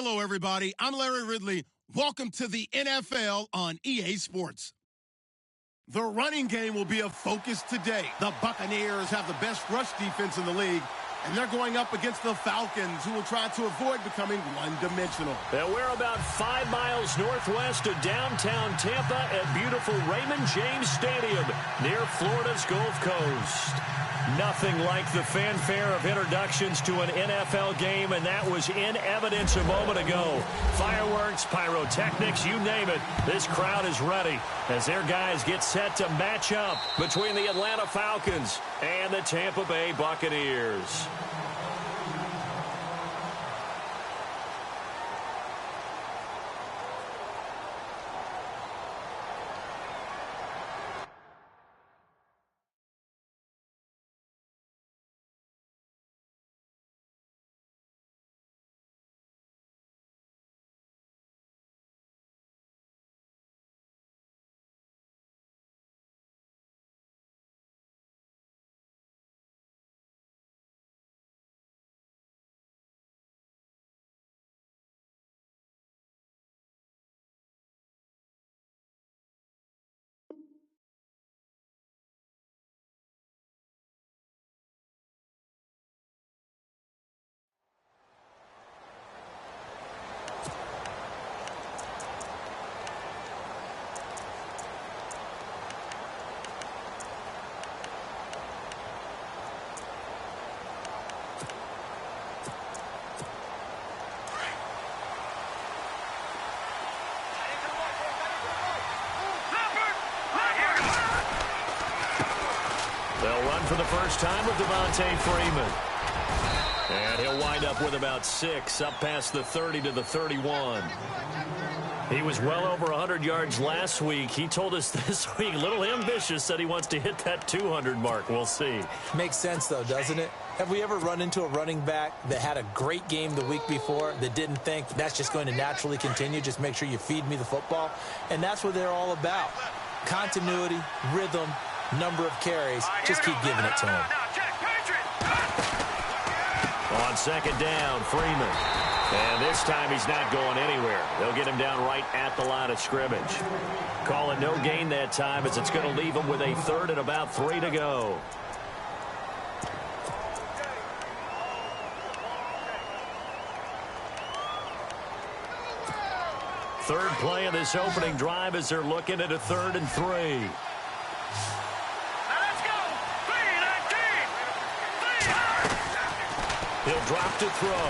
Hello, everybody. I'm Larry Ridley. Welcome to the NFL on EA Sports. The running game will be a focus today. The Buccaneers have the best rush defense in the league, and they're going up against the Falcons, who will try to avoid becoming one-dimensional. And we're about 5 miles northwest of downtown Tampa at beautiful Raymond James Stadium near Florida's Gulf Coast. Nothing like the fanfare of introductions to an NFL game, and that was in evidence a moment ago. Fireworks, pyrotechnics, you name it. This crowd is ready as their guys get set to match up between the Atlanta Falcons and the Tampa Bay Buccaneers. For the first time with Devontae Freeman. And he'll wind up with about 6, up past the 30 to the 31. He was well over 100 yards last week. He told us this week, a little ambitious, that he wants to hit that 200 mark. We'll see. Makes sense, though, doesn't it? Have we ever run into a running back that had a great game the week before that didn't think that's just going to naturally continue? Just make sure you feed me the football. And that's what they're all about. Continuity, rhythm, number of carries. Just keep giving it to him. On second down, Freeman. And this time he's not going anywhere. They'll get him down right at the line of scrimmage. Call it no gain that time, as it's going to leave him with a third and about 3 to go. Third play of this opening drive as they're looking at a 3rd and 3. He'll drop to throw.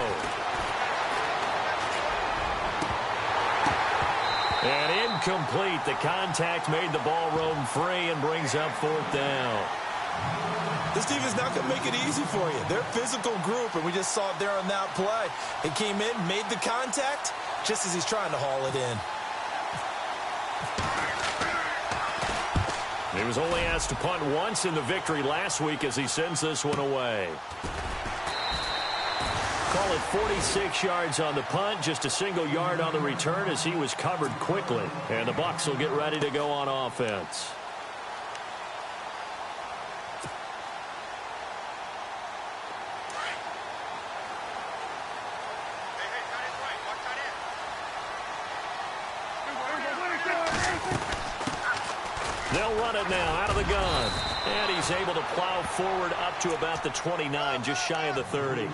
And incomplete. The contact made the ball roam free and brings up 4th down. This team is not going to make it easy for you. They're a physical group, and we just saw it there on that play. It came in, made the contact, just as he's trying to haul it in. He was only asked to punt once in the victory last week as he sends this one away. Call it 46 yards on the punt, just a single yard on the return as he was covered quickly. And the Bucs will get ready to go on offense. They'll run it now out of the gun. And he's able to plow forward up to about the 29, just shy of the 30.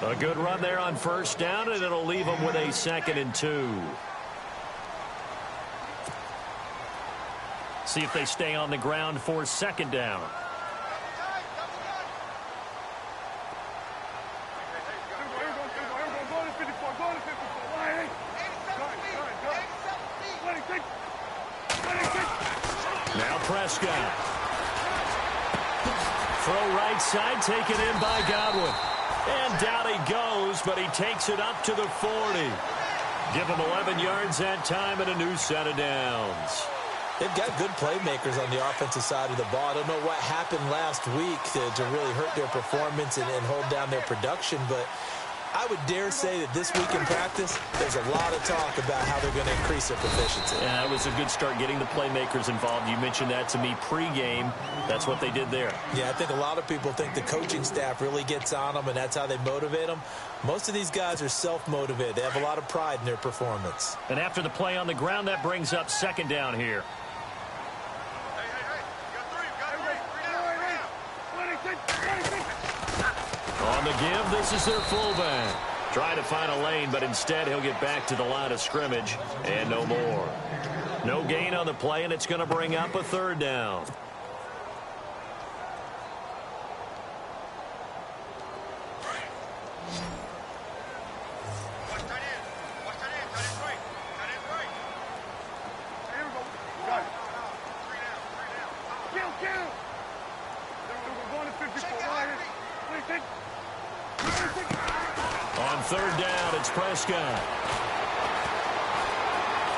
A good run there on first down, and it'll leave him with a 2nd and 2. See if they stay on the ground for 2nd down. Now Prescott. Throw right side, taken in by Godwin. And down he goes, but he takes it up to the 40. Give him 11 yards that time and a new set of downs. They've got good playmakers on the offensive side of the ball. I don't know what happened last week to really hurt their performance and hold down their production, but I would dare say that this week in practice, there's a lot of talk about how they're going to increase their proficiency. Yeah, that was a good start getting the playmakers involved. You mentioned that to me pregame. That's what they did there. Yeah, I think a lot of people think the coaching staff really gets on them, and that's how they motivate them. Most of these guys are self-motivated. They have a lot of pride in their performance. And after the play on the ground, that brings up second down here. On the give, this is their fullback. Trying to find a lane, but instead he'll get back to the line of scrimmage and no more. No gain on the play, and it's going to bring up a third down. On third down, it's Prescott.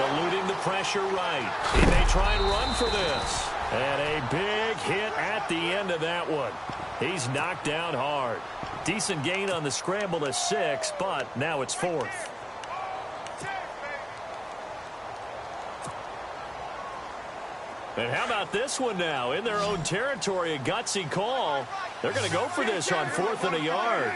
Eluding the pressure right. He may try and run for this. And a big hit at the end of that one. He's knocked down hard. Decent gain on the scramble to 6, but now it's 4th. And how about this one now? In their own territory, a gutsy call. They're going to go for this on 4th and a yard.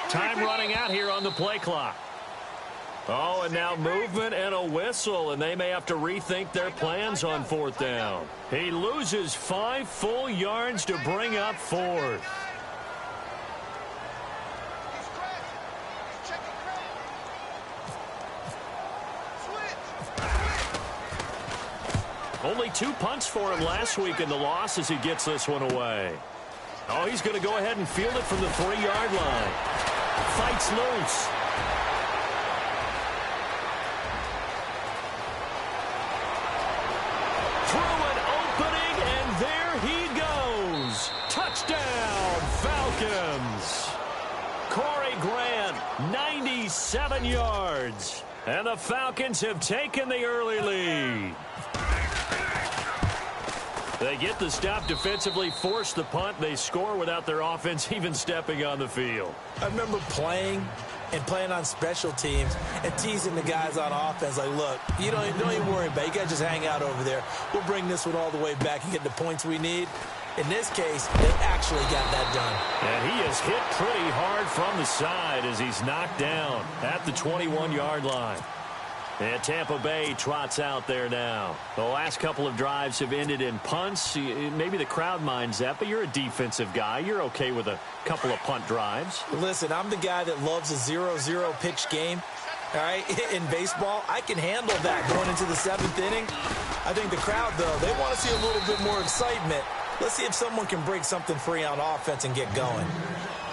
Time running out here on the play clock. Oh, and now movement and a whistle, and they may have to rethink their plans on 4th down. He loses 5 full yards to bring up 4th. Only 2 punts for him last week in the loss as he gets this one away. Oh, he's going to go ahead and field it from the 3-yard line. Fights loose. Through an opening, and there he goes. Touchdown, Falcons. Corey Grant, 97 yards. And the Falcons have taken the early lead. They get the stop defensively, force the punt. They score without their offense even stepping on the field. I remember playing on special teams and teasing the guys on offense like, look, you don't even worry about it. You guys just hang out over there. We'll bring this one all the way back and get the points we need. In this case, they actually got that done. And he is hit pretty hard from the side as he's knocked down at the 21-yard line. And Tampa Bay trots out there now. The last couple of drives have ended in punts. Maybe the crowd minds that, but you're a defensive guy. You're okay with a couple of punt drives. Listen, I'm the guy that loves a 0-0 pitch game. All right, in baseball, I can handle that going into the 7th inning. I think the crowd, though, they want to see a little bit more excitement. Let's see if someone can break something free on offense and get going.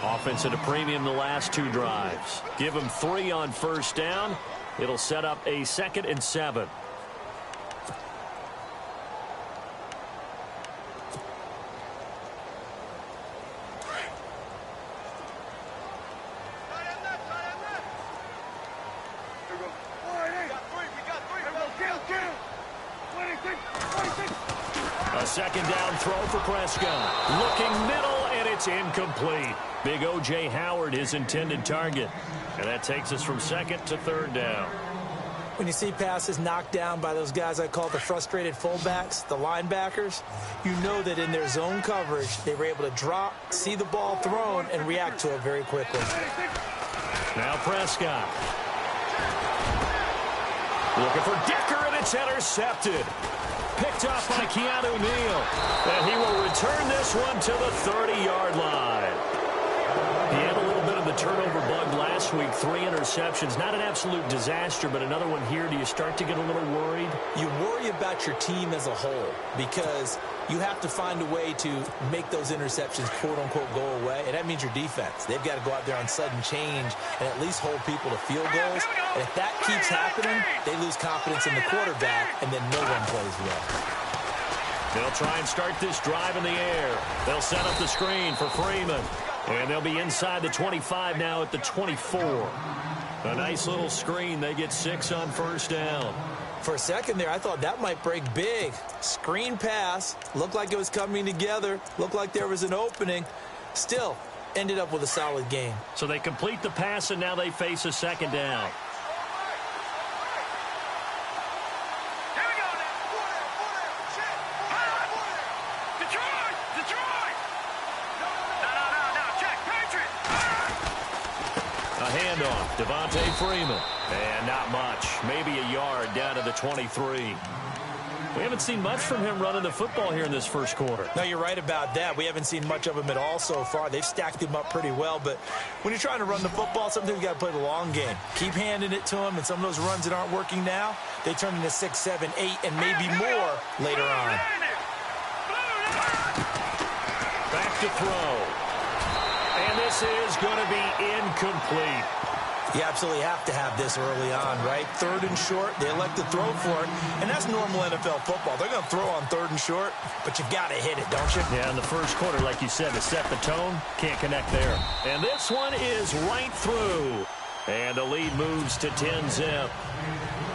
Offense at a premium the last 2 drives. Give them 3 on 1st down. It'll set up a 2nd and 7. A 2nd down throw for Prescott. Looking middle, and it's incomplete. Big O.J. Howard, his intended target. And that takes us from 2nd to 3rd down. When you see passes knocked down by those guys I call the frustrated fullbacks, the linebackers, you know that in their zone coverage, they were able to drop, see the ball thrown, and react to it very quickly. Now Prescott. Looking for Decker, and it's intercepted. Picked off by Keanu Neal. And he will return this one to the 30-yard line. He had a little bit of the turnover bug last week. 3 interceptions. Not an absolute disaster, but another one here. Do you start to get a little worried? You worry about your team as a whole because you have to find a way to make those interceptions, quote-unquote, go away. And that means your defense. They've got to go out there on sudden change and at least hold people to field goals. And if that keeps happening, they lose confidence in the quarterback, and then no one plays well. They'll try and start this drive in the air. They'll set up the screen for Freeman. And they'll be inside the 25 now at the 24. A nice little screen. They get 6 on first down. For a second there, I thought that might break big. Screen pass. Looked like it was coming together. Looked like there was an opening. Still, ended up with a solid game. So they complete the pass, and now they face a second down. Handoff, Devontae Freeman. And not much. Maybe a yard down to the 23. We haven't seen much from him running the football here in this first quarter. No, you're right about that. We haven't seen much of him at all so far. They've stacked him up pretty well. But when you're trying to run the football, sometimes you got to play the long game. Keep handing it to him, and some of those runs that aren't working now, they turn into 6, 7, 8, and maybe more later on. Back to throw. And this is going to be incomplete. You absolutely have to have this early on, right? 3rd and short, they elect to throw for it, and that's normal NFL football. They're going to throw on 3rd and short, but you've got to hit it, don't you? Yeah, in the first quarter, like you said, to set the tone, can't connect there. And this one is right through. And the lead moves to 10-zip.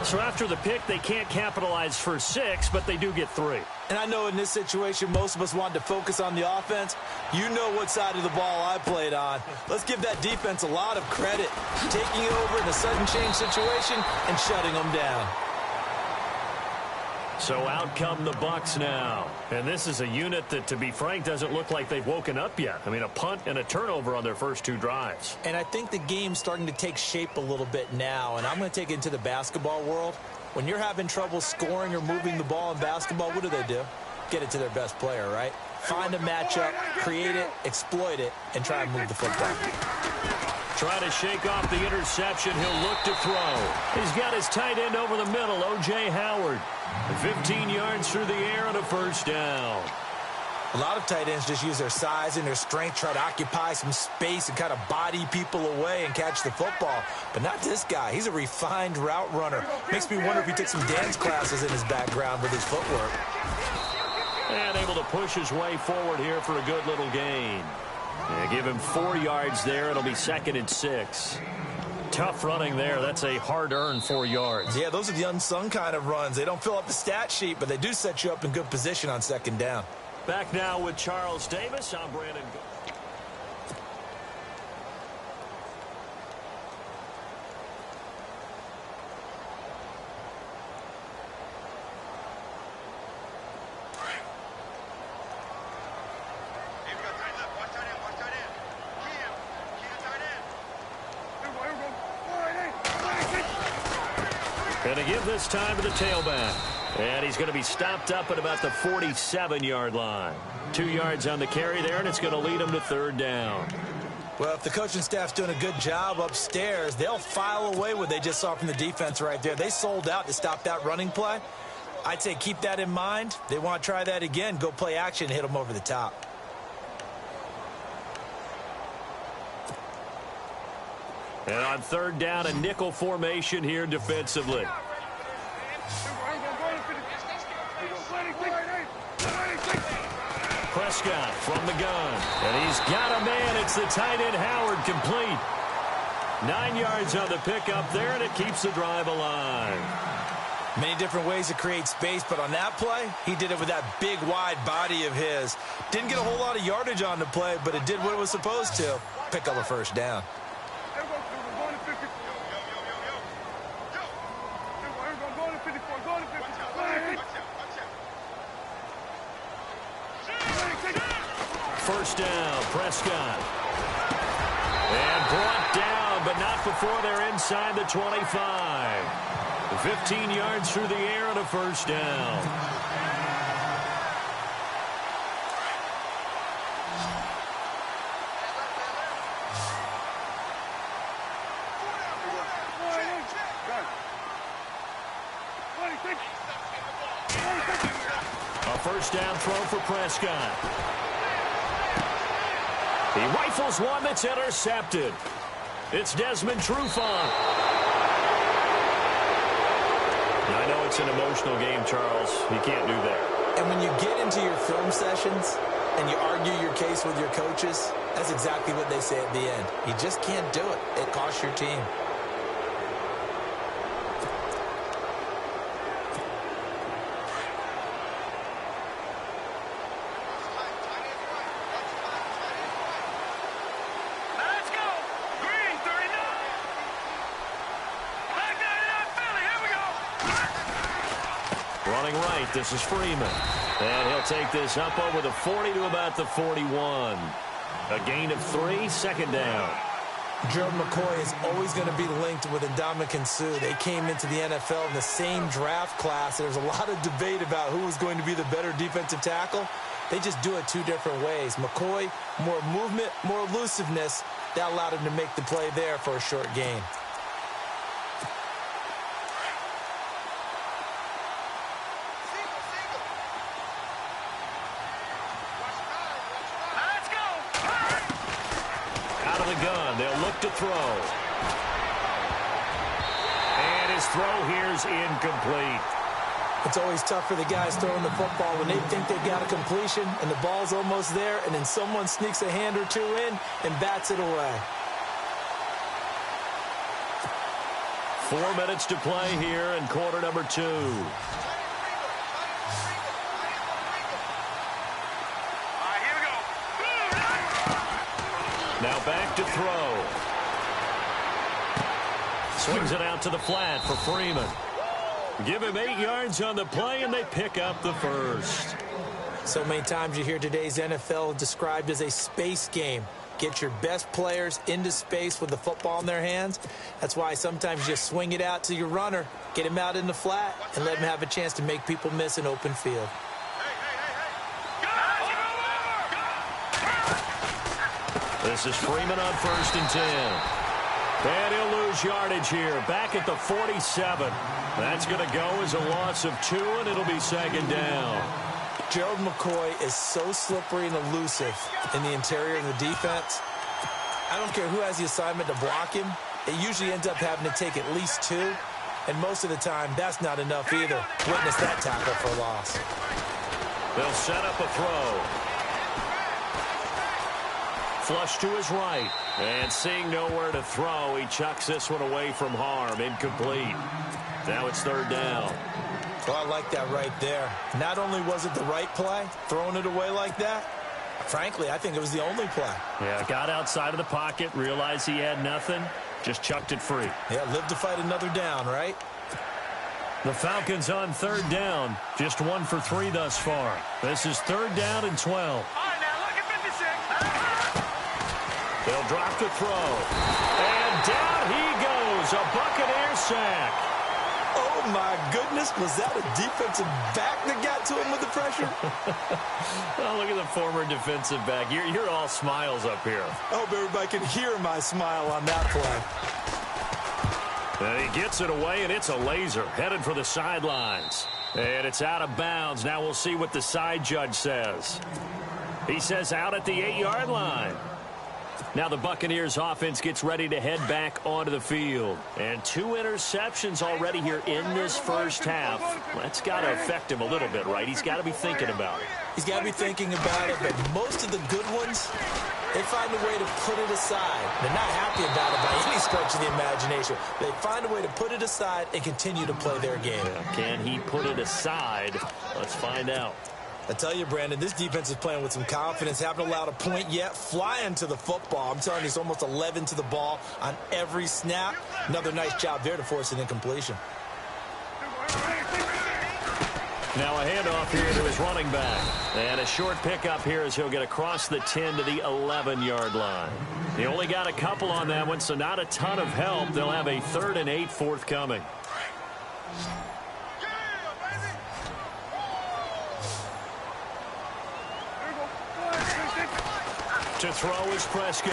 So after the pick, they can't capitalize for 6, but they do get 3. And I know in this situation, most of us wanted to focus on the offense. You know what side of the ball I played on. Let's give that defense a lot of credit. Taking it over in a sudden change situation and shutting them down. So out come the Bucs now. And this is a unit that, to be frank, doesn't look like they've woken up yet. I mean, a punt and a turnover on their first 2 drives. And I think the game's starting to take shape a little bit now. And I'm going to take it into the basketball world. When you're having trouble scoring or moving the ball in basketball, what do? Get it to their best player, right? Find a matchup, create it, exploit it, and try and move the football. Try to shake off the interception. He'll look to throw. He's got his tight end over the middle, O.J. Howard. 15 yards through the air and a first down. A lot of tight ends just use their size and their strength, try to occupy some space and kind of body people away and catch the football. But not this guy. He's a refined route runner. Makes me wonder if he took some dance classes in his background with his footwork. And able to push his way forward here for a good little gain. Yeah, give him 4 yards there. It'll be 2nd and 6. Tough running there. That's a hard-earned 4 yards. Yeah, those are the unsung kind of runs. They don't fill up the stat sheet, but they do set you up in good position on 2nd down. Back now with Charles Davis. I'm Brandon. Going to give this time to the tailback. And he's going to be stopped up at about the 47-yard line. 2 yards on the carry there, and it's going to lead him to 3rd down. Well, if the coaching staff's doing a good job upstairs, they'll file away what they just saw from the defense right there. They sold out to stop that running play. I'd say keep that in mind. They want to try that again, go play action, hit them over the top. And on 3rd down, a nickel formation here defensively. Prescott from the gun. And he's got a man. It's the tight end Howard, complete. 9 yards on the pickup there, and it keeps the drive alive. Many different ways to create space, but on that play, he did it with that big, wide body of his. Didn't get a whole lot of yardage on the play, but it did what it was supposed to. Pick up a first down. First down, Prescott. And brought down, but not before they're inside the 25. 15 yards through the air and a first down. A first down throw for Prescott. He rifles one that's intercepted. It's Desmond Trufant. I know it's an emotional game, Charles. You can't do that. And when you get into your film sessions and you argue your case with your coaches, That's exactly what they say at the end. You just can't do it. It costs your team. Running right, this is Freeman. And he'll take this up over the 40 to about the 41. A gain of 3, second down. Gerald McCoy is always going to be linked with Ndamukong Suh. They came into the NFL in the same draft class. There's a lot of debate about who was going to be the better defensive tackle. They just do it two different ways. McCoy, more movement, more elusiveness. That allowed him to make the play there for a short gain. They'll look to throw. And his throw here's incomplete. It's always tough for the guys throwing the football when they think they've got a completion and the ball's almost there, and then someone sneaks a hand or two in and bats it away. 4 minutes to play here in quarter number 2. Now back to throw. Swings it out to the flat for Freeman. Give him 8 yards on the play, and they pick up the first. So many times you hear today's NFL described as a space game. Get your best players into space with the football in their hands. That's why sometimes you just swing it out to your runner, get him out in the flat, and let him have a chance to make people miss an open field. This is Freeman on 1st and 10. And he'll lose yardage here. Back at the 47. That's going to go as a loss of 2, and it'll be second down. Gerald McCoy is so slippery and elusive in the interior of the defense. I don't care who has the assignment to block him. It usually ends up having to take at least 2. And most of the time, that's not enough either. Witness that tackle for a loss. They'll set up a throw. Flush to his right. And seeing nowhere to throw, he chucks this one away from harm. Incomplete. Now it's 3rd down. Well, I like that right there. Not only was it the right play, throwing it away like that, frankly, I think it was the only play. Yeah, got outside of the pocket, realized he had nothing, just chucked it free. Yeah, live to fight another down, right? The Falcons on 3rd down. Just 1 for 3 thus far. This is 3rd down and 12. They'll drop the throw. And down he goes. A Buccaneer sack. Oh, my goodness. Was that a defensive back that got to him with the pressure? Oh, look at the former defensive back. You're all smiles up here. I hope everybody can hear my smile on that play. And he gets it away, and it's a laser. Headed for the sidelines. And it's out of bounds. Now we'll see what the side judge says. He says out at the 8-yard line. Now the Buccaneers offense gets ready to head back onto the field. And 2 interceptions already here in this first half. That's got to affect him a little bit, right? He's got to be thinking about it. He's got to be thinking about it, but most of the good ones, they find a way to put it aside. They're not happy about it by any stretch of the imagination. They find a way to put it aside and continue to play their game. Yeah, can he put it aside? Let's find out. I tell you, Brandon, this defense is playing with some confidence. Haven't allowed a point yet. Flying to the football. I'm telling you, it's almost 11 to the ball on every snap. Another nice job there to force an incompletion. Now a handoff here to his running back. And a short pickup here as he'll get across the 10 to the 11-yard line. He only got a couple on that one, so not a ton of help. They'll have a 3rd and 8 forthcoming. To throw is Prescott.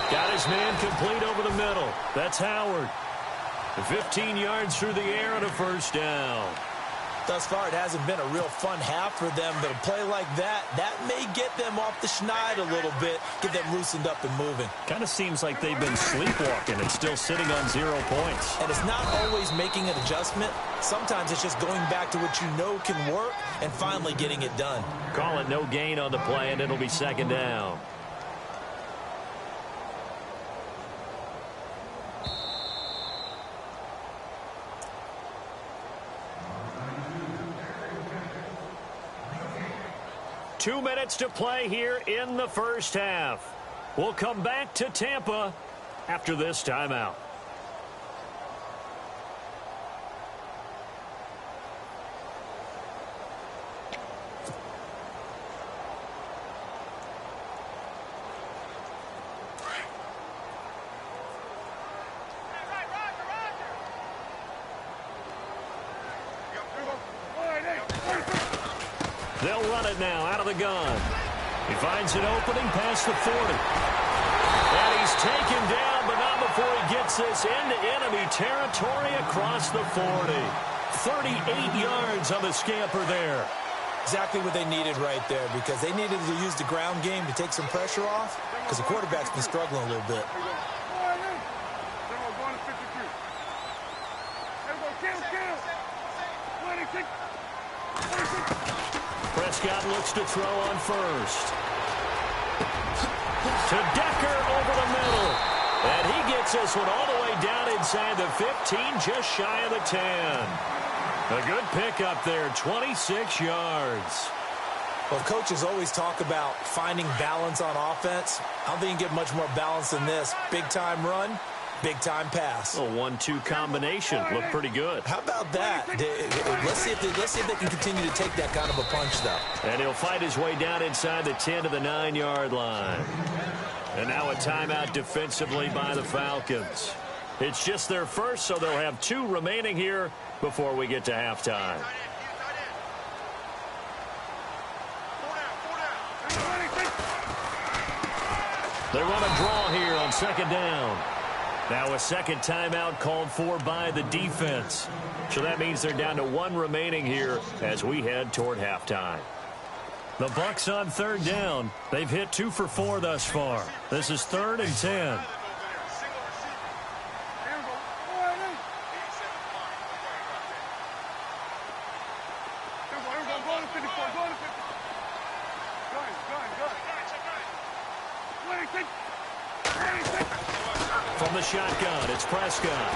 Got his man complete over the middle. That's Howard. 15 yards through the air and a first down. Thus far, it hasn't been a real fun half for them, but a play like that may get them off the schneid a little bit, get them loosened up and moving. Kind of seems like they've been sleepwalking and still sitting on 0 points. And it's not always making an adjustment. Sometimes it's just going back to what you know can work and finally getting it done. Call it no gain on the play, and it'll be second down. 2 minutes to play here in the first half. We'll come back to Tampa after this timeout. They'll run it now out of the gun. He finds an opening past the 40. And he's taken down, but not before he gets this into enemy territory across the 40. 38 yards on the scamper there. Exactly what they needed right there, because they needed to use the ground game to take some pressure off, because the quarterback's been struggling a little bit. Prescott looks to throw on first. To Decker over the middle. And he gets this one all the way down inside the 15, just shy of the 10. A good pickup there, 26 yards. Well, coaches always talk about finding balance on offense. I don't think you can get much more balance than this. Big-time run, big-time pass. A 1-2 combination. Looked pretty good. How about that? Let's see if they can continue to take that kind of a punch, though. And he'll fight his way down inside the 10 to the 9-yard line. And now a timeout defensively by the Falcons. It's just their first, so they'll have 2 remaining here before we get to halftime. They run a draw here on second down. Now a second timeout called for by the defense. So that means they're down to 1 remaining here as we head toward halftime. The Bucs on third down. They've hit 2 for 4 thus far. This is 3rd and 10. From the shotgun, it's Prescott.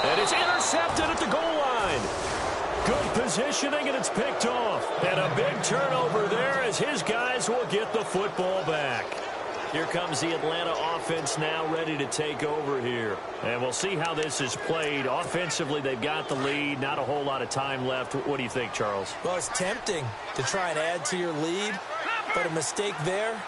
And it's intercepted at the goal line. Good positioning, and it's picked off. And a big turnover there as his guys will get the football back. Here comes the Atlanta offense now ready to take over here. And we'll see how this is played. Offensively, they've got the lead. Not a whole lot of time left. What do you think, Charles? Well, it's tempting to try and add to your lead, but a mistake there,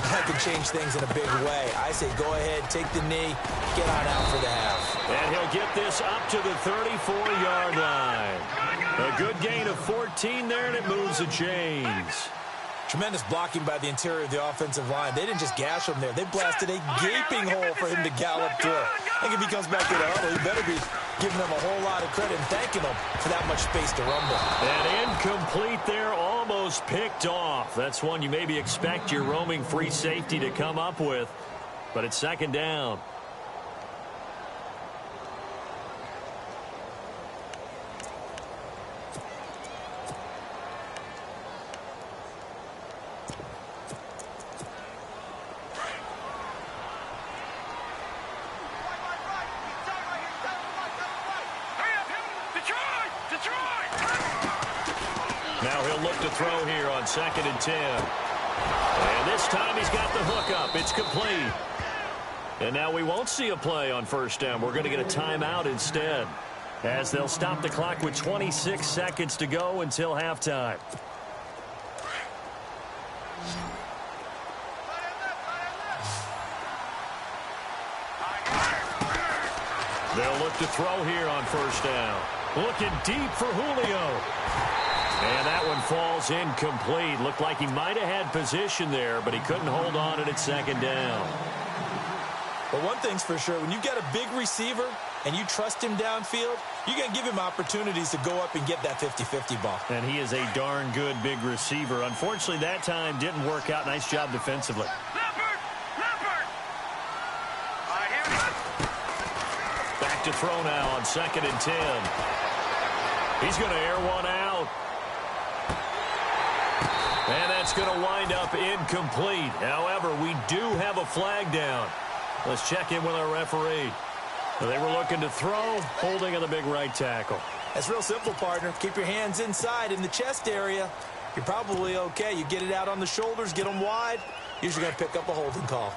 that could change things in a big way. I say go ahead, take the knee, get on out for the half. And he'll get this up to the 34-yard line. A good gain of 14 there, and it moves the chains. Tremendous blocking by the interior of the offensive line. They didn't just gash him there. They blasted a gaping hole for him to gallop through. I think if he comes back to the huddle, he better be giving them a whole lot of credit and thanking them for that much space to rumble. And incomplete there, almost picked off. That's one you maybe expect your roaming free safety to come up with. But it's second down. Now he'll look to throw here on 2nd and 10. And this time he's got the hook up. It's complete. And now we won't see a play on first down. We're going to get a timeout instead, as they'll stop the clock with 26 seconds to go until halftime. They'll look to throw here on first down. Looking deep for Julio. And that one falls incomplete. Looked like he might have had position there, but he couldn't hold on to it at second down. Well, one thing's for sure. When you've got a big receiver and you trust him downfield, you're going to give him opportunities to go up and get that 50-50 ball. And he is a darn good big receiver. Unfortunately, that time didn't work out. Nice job defensively. Back to throw now on 2nd and 10. He's going to air one out. And that's going to wind up incomplete. However, we do have a flag down. Let's check in with our referee. They were looking to throw, holding on the big right tackle. That's real simple, partner. Keep your hands inside in the chest area. you're probably okay. You get it out on the shoulders, get them wide, usually going to pick up a holding call.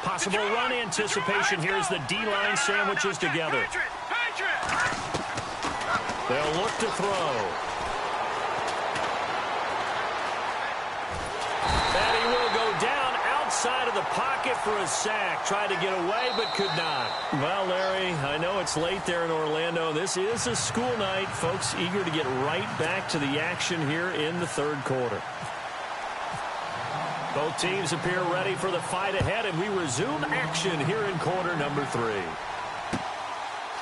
Possible run anticipation here as the D-line sandwiches together. They'll look to throw. And he will go down outside of the pocket for a sack. Tried to get away, but could not. Well, Larry, I know it's late there in Orlando. This is a school night. Folks eager to get right back to the action here in the third quarter. Both teams appear ready for the fight ahead, and we resume action here in quarter number 3.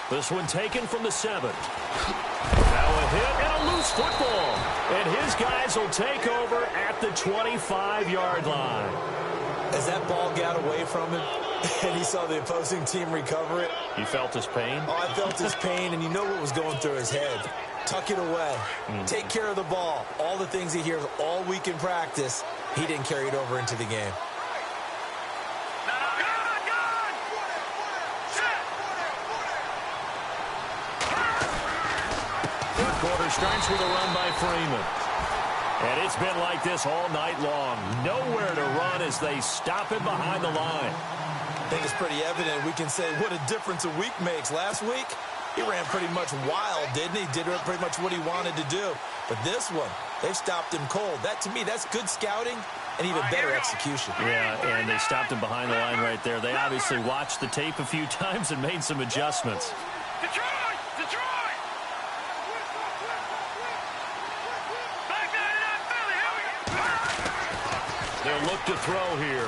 This one taken from the 7. Now a hit and a loose football. And his guys will take over at the 25-yard line. As that ball got away from him and he saw the opposing team recover it. You felt his pain? Oh, I felt his pain, and you know what was going through his head. Tuck it away. Take care of the ball. All the things he hears all week in practice, he didn't carry it over into the game. Third quarter starts with a run by Freeman. And it's been like this all night long. Nowhere to run as they stop him behind the line. I think it's pretty evident. We can say what a difference a week makes. Last week, he ran pretty much wild, didn't he? Did pretty much what he wanted to do. But this one, they've stopped him cold. That, to me, that's good scouting and even better execution. Yeah, and they stopped him behind the line right there. They obviously watched the tape a few times and made some adjustments. Detroit! They'll look to throw here.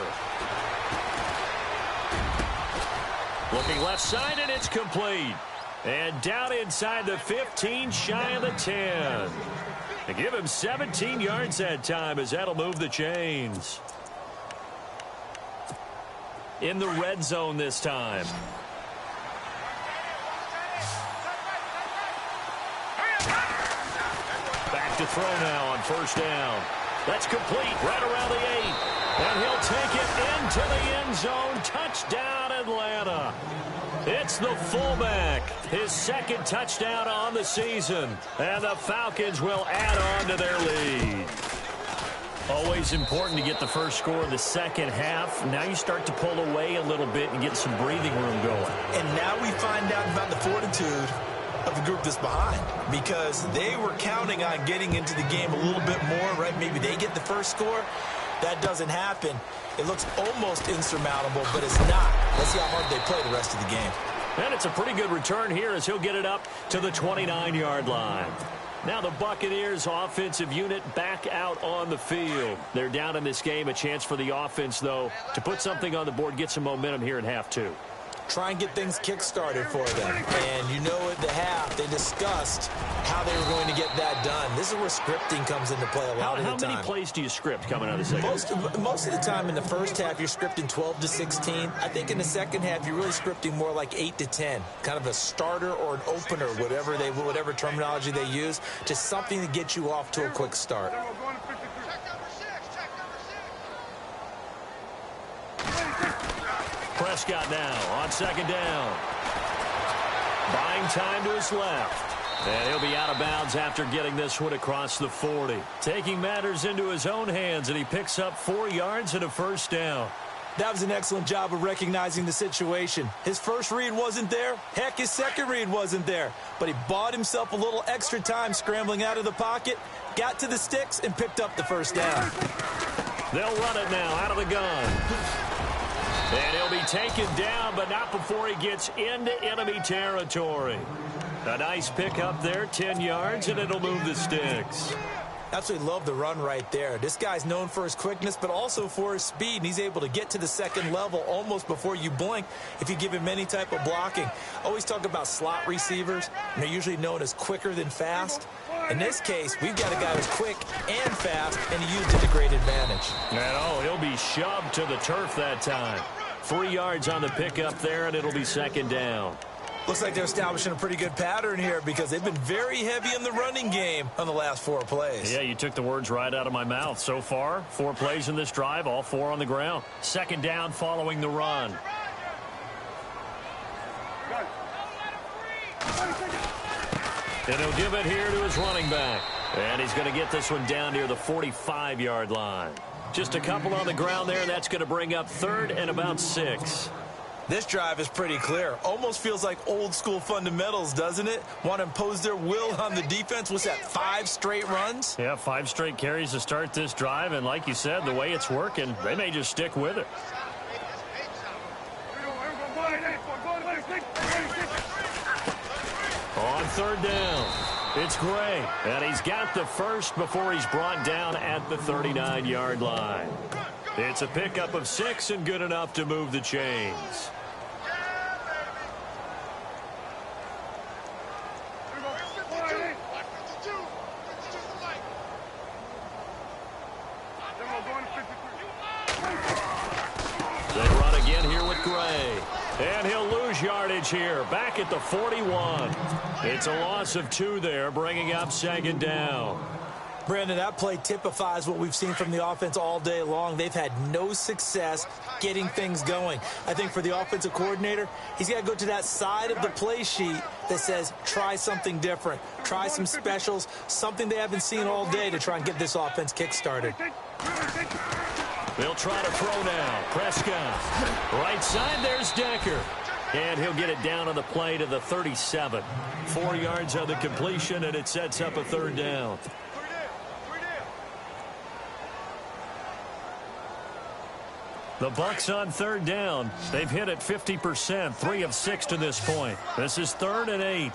Looking left side, and it's complete. And down inside the 15, shy of the 10. They give him 17 yards that time, as that'll move the chains. In the red zone this time. Back to throw now on first down. That's complete right around the 8. And he'll take it into the end zone. Touchdown, Atlanta. It's the fullback. His second touchdown on the season. And the Falcons will add on to their lead. Always important to get the first score in the second half. Now you start to pull away a little bit and get some breathing room going. And now we find out about the fortitude of the group that's behind, because they were counting on getting into the game a little bit more, right? Maybe they get the first score. That doesn't happen. It looks almost insurmountable, but it's not. Let's see how hard they play the rest of the game. And it's a pretty good return here as he'll get it up to the 29-yard line. Now the Buccaneers offensive unit back out on the field. They're down in this game. A chance for the offense, though, to put something on the board, get some momentum here in half 2. Try and get things kick-started for them. And you know at the half, they discussed how they were going to get that done. This is where scripting comes into play a lot of the time. How many plays do you script coming out of the second? Most of the time in the first half, you're scripting 12 to 16. I think in the second half, you're really scripting more like 8 to 10. Kind of a starter or an opener, whatever terminology they use. Just something to get you off to a quick start. Prescott now on second down. Buying time to his left. And he'll be out of bounds after getting this one across the 40. Taking matters into his own hands, and he picks up 4 yards and a first down. That was an excellent job of recognizing the situation. His first read wasn't there. Heck, his second read wasn't there. But he bought himself a little extra time scrambling out of the pocket, got to the sticks, and picked up the first down. They'll run it now out of the gun. And he'll be taken down, but not before he gets into enemy territory. A nice pick up there, 10 yards, and it'll move the sticks. Absolutely love the run right there. This guy's known for his quickness, but also for his speed, and he's able to get to the second level almost before you blink if you give him any type of blocking. Always talk about slot receivers, and they're usually known as quicker than fast. In this case, we've got a guy who's quick and fast, and he used it to great advantage. And he'll be shoved to the turf that time. 3 yards on the pickup there, and it'll be second down. Looks like they're establishing a pretty good pattern here because they've been very heavy in the running game on the last 4 plays. Yeah, you took the words right out of my mouth. So far, 4 plays in this drive, all 4 on the ground. Second down following the run. And he'll give it here to his running back. And he's going to get this one down near the 45-yard line. Just a couple on the ground there. That's going to bring up 3rd and about 6. This drive is pretty clear. Almost feels like old-school fundamentals, doesn't it? Want to impose their will on the defense. What's that, 5 straight runs? Yeah, 5 straight carries to start this drive. And like you said, the way it's working, they may just stick with it. On 3rd down, it's Gray. And he's got the first before he's brought down at the 39-yard line. It's a pickup of 6 and good enough to move the chains. They run again here with Gray. And he'll lose yardage here, back at the 41. It's a loss of 2 there, bringing up 2nd down. Brandon, that play typifies what we've seen from the offense all day long. They've had no success getting things going. I think for the offensive coordinator, he's got to go to that side of the play sheet that says try something different, try some specials, something they haven't seen all day to try and get this offense kick-started. They'll try to throw now. Prescott. Right side, there's Decker. And he'll get it down on the play to the 37. 4 yards on the completion, and it sets up a 3rd down. The Bucs on 3rd down. They've hit it 50%, 3 of 6 to this point. This is 3rd and 8.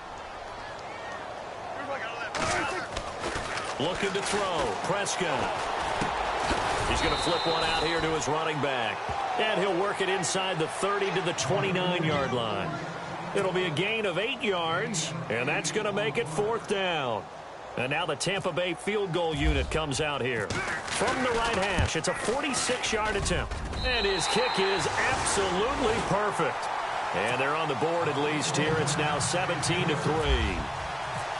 Looking to throw. Prescott. He's going to flip one out here to his running back. And he'll work it inside the 30 to the 29-yard line. It'll be a gain of 8 yards, and that's going to make it 4th down. And now the Tampa Bay field goal unit comes out here. From the right hash, it's a 46-yard attempt. And his kick is absolutely perfect. And they're on the board at least here. It's now 17-3.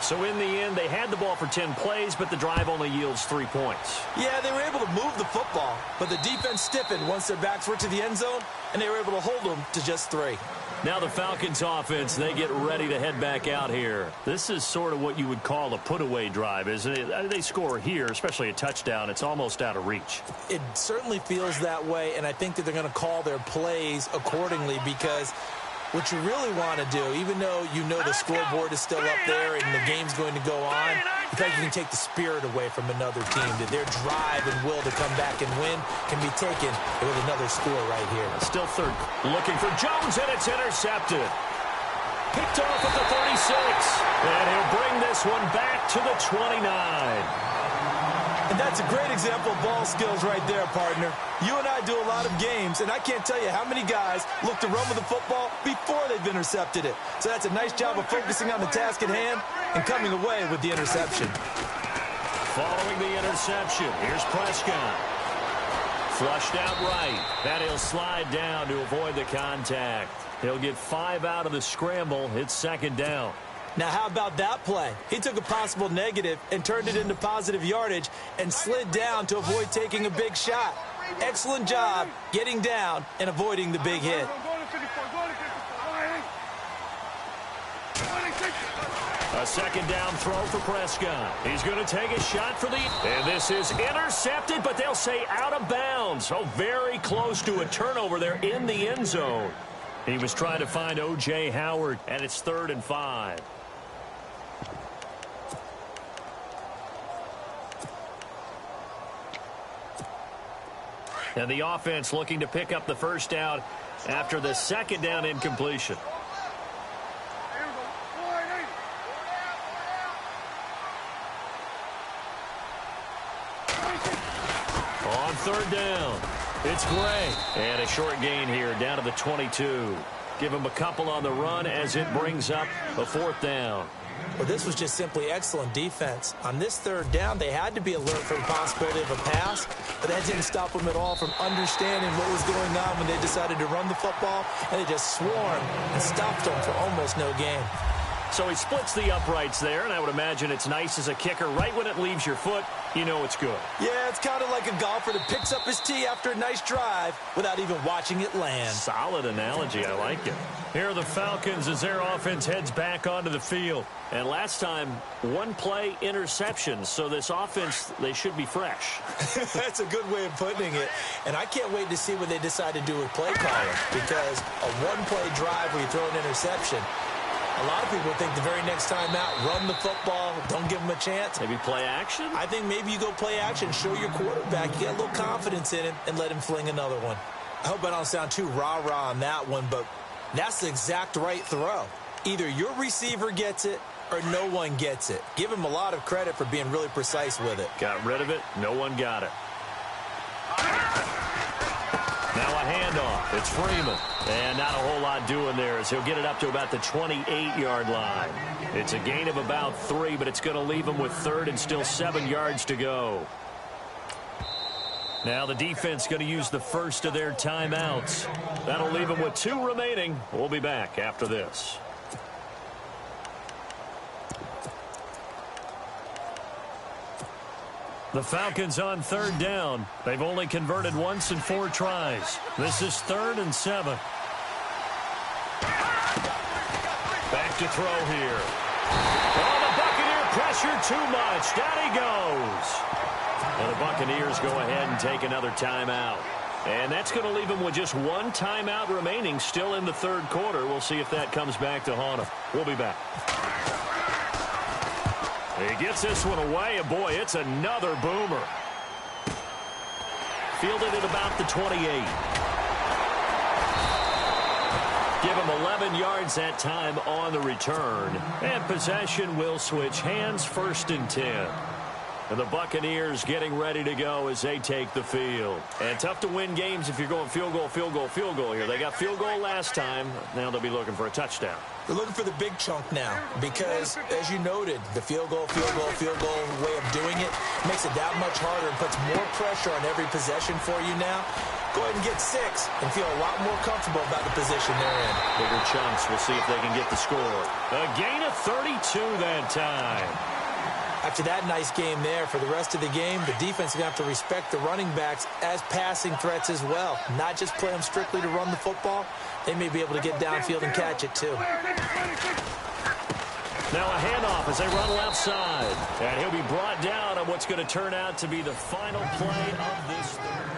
So in the end, they had the ball for 10 plays, but the drive only yields 3 points. Yeah, they were able to move the football, but the defense stiffened once their backs were to the end zone, and they were able to hold them to just 3. Now the Falcons offense, they get ready to head back out here. This is sort of what you would call a put-away drive, isn't it? They score here, especially a touchdown. It's almost out of reach. It certainly feels that way, and I think that they're going to call their plays accordingly because what you really want to do, even though you know the scoreboard is still up there and the game's going to go on, in fact, you can take the spirit away from another team, that their drive and will to come back and win can be taken with another score right here. Still 3rd. Looking for Jones, and it's intercepted. Picked off at the 36. And he'll bring this one back to the 29. And that's a great example of ball skills right there, partner. You and I do a lot of games, and I can't tell you how many guys look to run with the football before they've intercepted it. So that's a nice job of focusing on the task at hand and coming away with the interception. Following the interception, here's Prescott. Flushed out right. And he'll slide down to avoid the contact. He'll get 5 out of the scramble. It's 2nd down. Now, how about that play? He took a possible negative and turned it into positive yardage and slid down to avoid taking a big shot. Excellent job getting down and avoiding the big hit. A 2nd down throw for Prescott. He's going to take a shot for the... And this is intercepted, but they'll say out of bounds. So very close to a turnover there in the end zone. He was trying to find O.J. Howard, and it's 3rd and 5. And the offense looking to pick up the first down after the 2nd down incompletion. On 3rd down, it's Gray. And a short gain here down to the 22. Give him a couple on the run as it brings up a 4th down. Well, this was just simply excellent defense. On this 3rd down, they had to be alert for the possibility of a pass, but that didn't stop them at all from understanding what was going on when they decided to run the football, and they just swarmed and stopped them for almost no gain. So he splits the uprights there, and I would imagine it's nice as a kicker. Right when it leaves your foot, you know it's good. Yeah, it's kind of like a golfer that picks up his tee after a nice drive without even watching it land. Solid analogy. I like it. Here are the Falcons as their offense heads back onto the field. And last time, one play interception. So this offense, they should be fresh. That's a good way of putting it. And I can't wait to see what they decide to do with play calling, because a one-play drive where you throw an interception, a lot of people think the very next time out, run the football, don't give them a chance. Maybe play action? I think maybe you go play action, show your quarterback, you get a little confidence in him, and let him fling another one. I hope I don't sound too rah-rah on that one, but that's the exact right throw. Either your receiver gets it or no one gets it. Give him a lot of credit for being really precise with it. Got rid of it. No one got it. Now a handoff. It's Freeman. And not a whole lot doing there as he'll get it up to about the 28-yard line. It's a gain of about 3, but it's going to leave him with 3rd and still 7 yards to go. Now the defense going to use the first of their timeouts. That'll leave them with 2 remaining. We'll be back after this. The Falcons on 3rd down. They've only converted once in 4 tries. This is 3rd and 7. Back to throw here. Oh, the Buccaneer pressure too much. Down he goes. And the Buccaneers go ahead and take another timeout. And that's going to leave them with just 1 timeout remaining still in the 3rd quarter. We'll see if that comes back to haunt them. We'll be back. He gets this one away, and boy, it's another boomer. Fielded at about the 28. Give him 11 yards that time on the return. And possession will switch hands, 1st and 10. And the Buccaneers getting ready to go as they take the field. And tough to win games if you're going field goal, field goal, field goal here. They got field goal last time. Now they'll be looking for a touchdown. They're looking for the big chunk now because, as you noted, the field goal way of doing it makes it that much harder and puts more pressure on every possession for you now. Go ahead and get 6 and feel a lot more comfortable about the position they're in. Bigger chunks. We'll see if they can get the score. A gain of 32 that time. After that nice game there, for the rest of the game, the defense is going to have to respect the running backs as passing threats as well. Not just play them strictly to run the football. They may be able to get downfield and catch it, too. Now a handoff as they run left side. And he'll be brought down on what's going to turn out to be the final play of this third.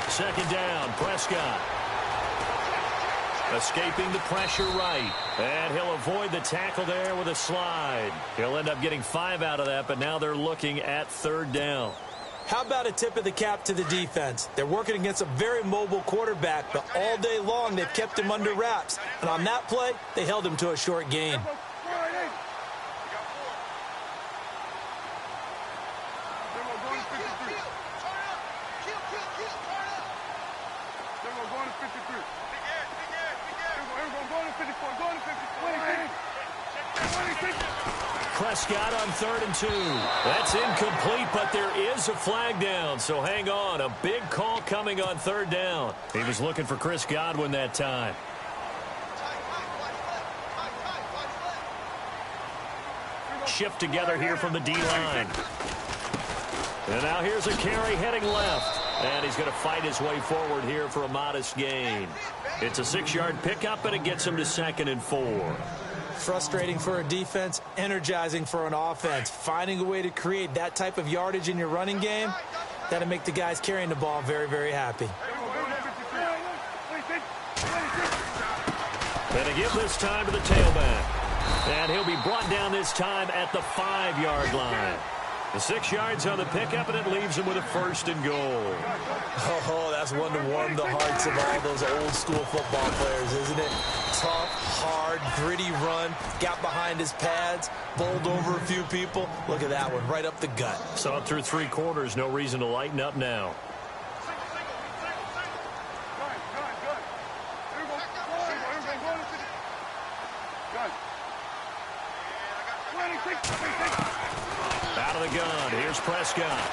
Second down, Prescott. Escaping the pressure right. And he'll avoid the tackle there with a slide. He'll end up getting 5 out of that, but now they're looking at 3rd down. How about a tip of the cap to the defense? They're working against a very mobile quarterback, but all day long they've kept him under wraps. And on that play, they held him to a short gain. Prescott on 3rd and 2. That's incomplete, but there is a flag down, so hang on. A big call coming on 3rd down. He was looking for Chris Godwin that time. Shift together here from the D-line. And now here's a carry heading left. And he's going to fight his way forward here for a modest gain. It's a 6-yard pickup, and it gets him to 2nd and 4. Frustrating for a defense, energizing for an offense. Finding a way to create that type of yardage in your running game, that'll make the guys carrying the ball very, very happy. Gonna give this time to the tailback. And he'll be brought down this time at the 5-yard line. The 6 yards on the pickup, and it leaves him with a 1st and goal. Oh, that's one to warm the hearts of all those old-school football players, isn't it? Tough, hard, gritty run, got behind his pads, bowled over a few people. Look at that one, right up the gut. So up through 3 quarters, no reason to lighten up now. Out of the gun, here's Prescott.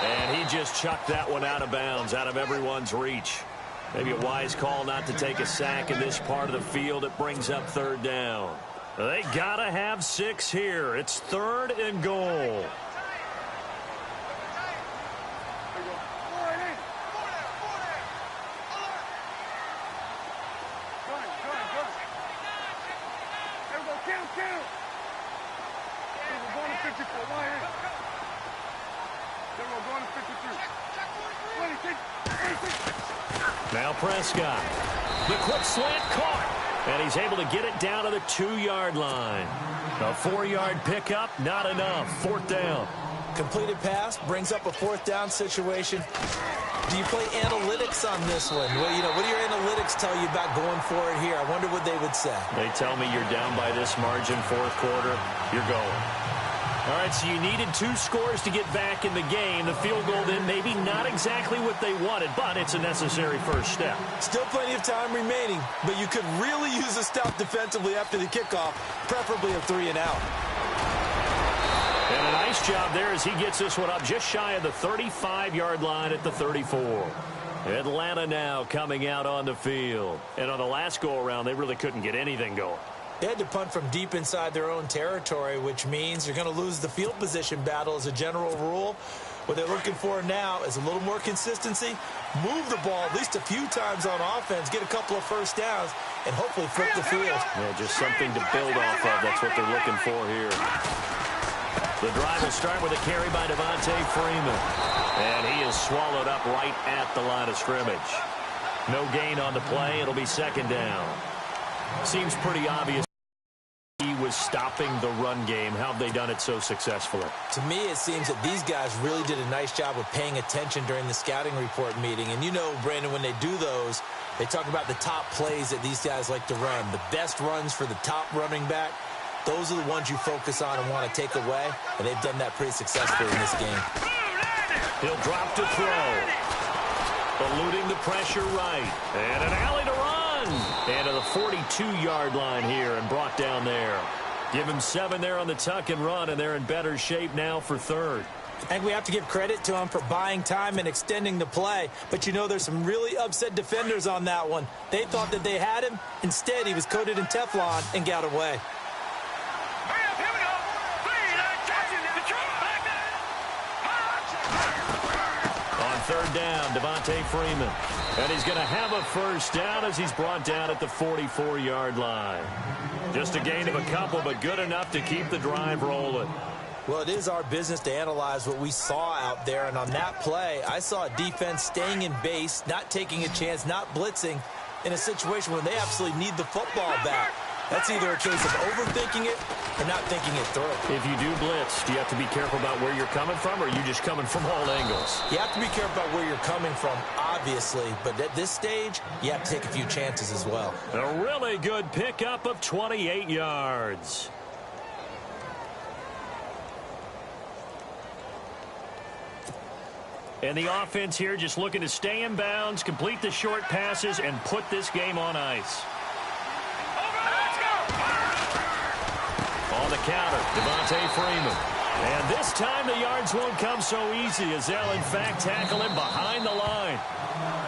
And he just chucked that one out of bounds, out of everyone's reach. Maybe a wise call not to take a sack in this part of the field. It brings up third down. They gotta have 6 here. It's 3rd and goal. Now Prescott. The quick slant caught. And he's able to get it down to the 2-yard line. A 4-yard pickup, not enough. 4th down. Completed pass brings up a 4th down situation. Do you play analytics on this one? Well, what do your analytics tell you about going for it here? I wonder what they would say. They tell me you're down by this margin, 4th quarter. You're going. All right, so you needed 2 scores to get back in the game. The field goal then maybe not exactly what they wanted, but it's a necessary first step. Still plenty of time remaining, but you could really use a stop defensively after the kickoff, preferably a 3 and out. And a nice job there as he gets this one up just shy of the 35-yard line at the 34. Atlanta now coming out on the field. And on the last go-around, they really couldn't get anything going. They had to punt from deep inside their own territory, which means you're going to lose the field position battle as a general rule. What they're looking for now is a little more consistency, move the ball at least a few times on offense, get a couple of first downs, and hopefully flip the field. Yeah, just something to build off of. That's what they're looking for here. The drive will start with a carry by Devontae Freeman. And he is swallowed up right at the line of scrimmage. No gain on the play. It'll be 2nd down. Seems pretty obvious he was stopping the run game. How have they done it so successfully? To me, it seems that these guys really did a nice job of paying attention during the scouting report meeting. And Brandon, when they do those, they talk about the top plays that these guys like to run. The best runs for the top running back. Those are the ones you focus on and want to take away, and they've done that pretty successfully in this game. He'll drop to throw. Eluding the pressure right. And an alley to run. And to the 42-yard line here and brought down there. Give him 7 there on the tuck and run, and they're in better shape now for 3rd. I think we have to give credit to him for buying time and extending the play. But there's some really upset defenders on that one. They thought that they had him. Instead, he was coated in Teflon and got away. On 3rd down, Devontae Freeman. And he's going to have a first down as he's brought down at the 44-yard line. Just a gain of a couple, but good enough to keep the drive rolling. Well, it is our business to analyze what we saw out there. And on that play, I saw a defense staying in base, not taking a chance, not blitzing in a situation where they absolutely need the football back. That's either a case of overthinking it or not thinking it through. If you do blitz, do you have to be careful about where you're coming from, or are you just coming from all angles? You have to be careful about where you're coming from, obviously. But at this stage, you have to take a few chances as well. A really good pickup of 28 yards. And the offense here just looking to stay in bounds, complete the short passes, and put this game on ice. On the counter, Devontae Freeman. And this time the yards won't come so easy as they'll, in fact, tackle him behind the line.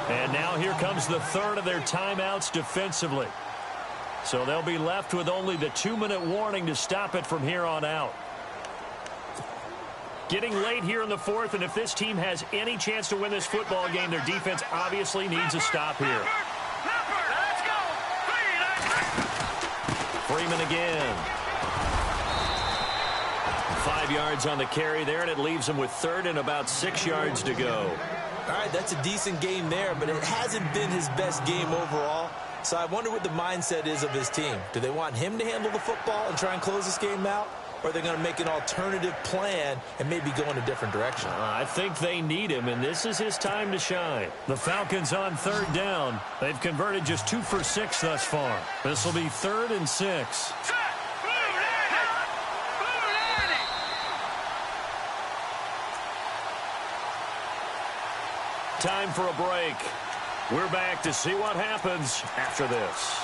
And now here comes the 3rd of their timeouts defensively. So they'll be left with only the 2-minute warning to stop it from here on out. Getting late here in the 4th, and if this team has any chance to win this football game, their defense obviously needs a stop here. Freeman again. 5 yards on the carry there, and it leaves him with 3rd and about 6 yards to go. All right, that's a decent game there, but it hasn't been his best game overall. So I wonder what the mindset is of his team. Do they want him to handle the football and try and close this game out? Or are they going to make an alternative plan and maybe go in a different direction? I think they need him, and this is his time to shine. The Falcons on 3rd down. They've converted just 2 for 6 thus far. This will be 3rd and 6. Time for a break. We're back to see what happens after this.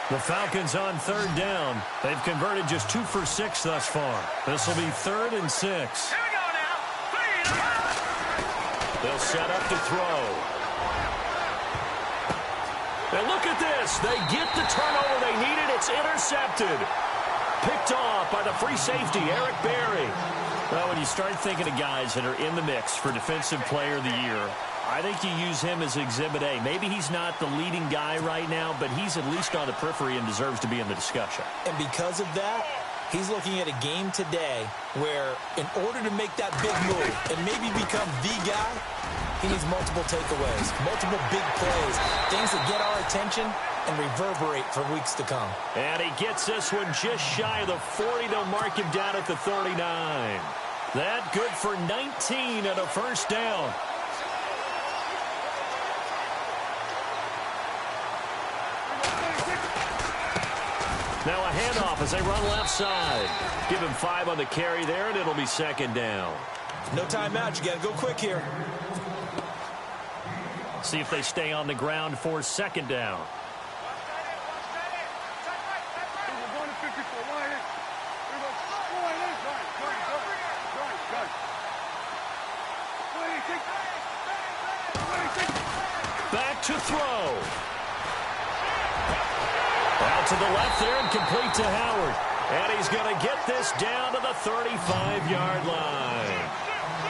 The Falcons on third down. They've converted just 2 for 6 thus far. This will be 3rd and 6. Here we go now. They'll set up to throw. And look at this. They get the turnover they needed. It's intercepted. Picked off by the free safety, Eric Berry. Well, when you start thinking of guys that are in the mix for Defensive Player of the Year, I think you use him as Exhibit A. Maybe he's not the leading guy right now, but he's at least on the periphery and deserves to be in the discussion. And because of that, he's looking at a game today where in order to make that big move and maybe become the guy, he needs multiple takeaways, multiple big plays, things that get our attention and reverberate for weeks to come. And he gets this one just shy of the 40. They'll mark him down at the 39. That good for 19 and a first down. Now a handoff as they run left side. Give him 5 on the carry there, and it'll be 2nd down. No timeout. You got to go quick here. See if they stay on the ground for 2nd down. Back to throw. Out to the left there and complete to Howard. And he's going to get this down to the 35-yard line.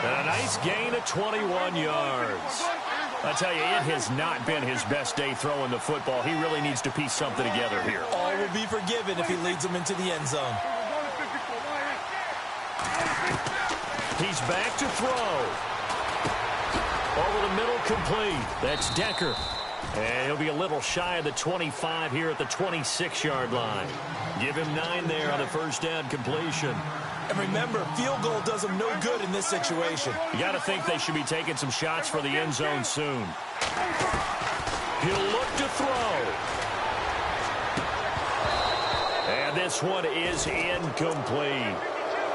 And a nice gain of 21 yards. I tell you, it has not been his best day throwing the football. He really needs to piece something together here. All will be forgiven if he leads them into the end zone. He's back to throw. Over the middle, complete. That's Decker. And he'll be a little shy of the 25 here at the 26-yard line. Give him 9 there on the first down completion. And remember, field goal does them no good in this situation. You got to think they should be taking some shots for the end zone soon. He'll look to throw. And this one is incomplete.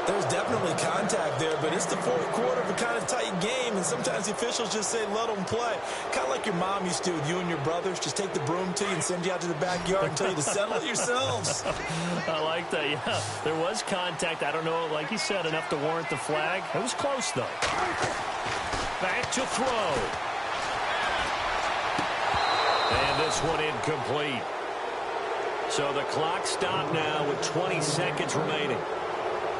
There's definitely contact there, but it's the fourth quarter of a kind of tight game, and sometimes the officials just say, let them play. Kind of like your mom used to with you and your brothers. Just take the broom to you and send you out to the backyard and tell you to settle it yourselves. I like that, yeah. There was contact. I don't know, like you said, enough to warrant the flag. It was close, though. Back to throw. And this one incomplete. So the clock stopped now with 20 seconds remaining.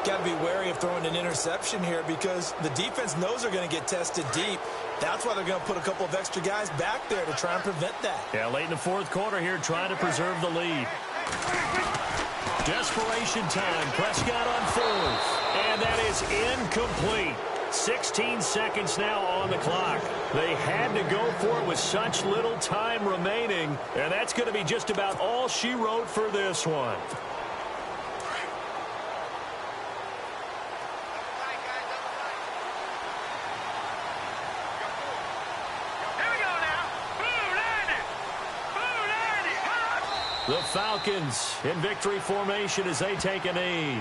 Got to be wary of throwing an interception here because the defense knows they're going to get tested deep. That's why they're going to put a couple of extra guys back there to try and prevent that. Yeah, late in the fourth quarter here, trying to preserve the lead. Desperation time. Prescott on 4th. And that is incomplete. 16 seconds now on the clock. They had to go for it with such little time remaining. And that's going to be just about all she wrote for this one. The Falcons in victory formation as they take a knee.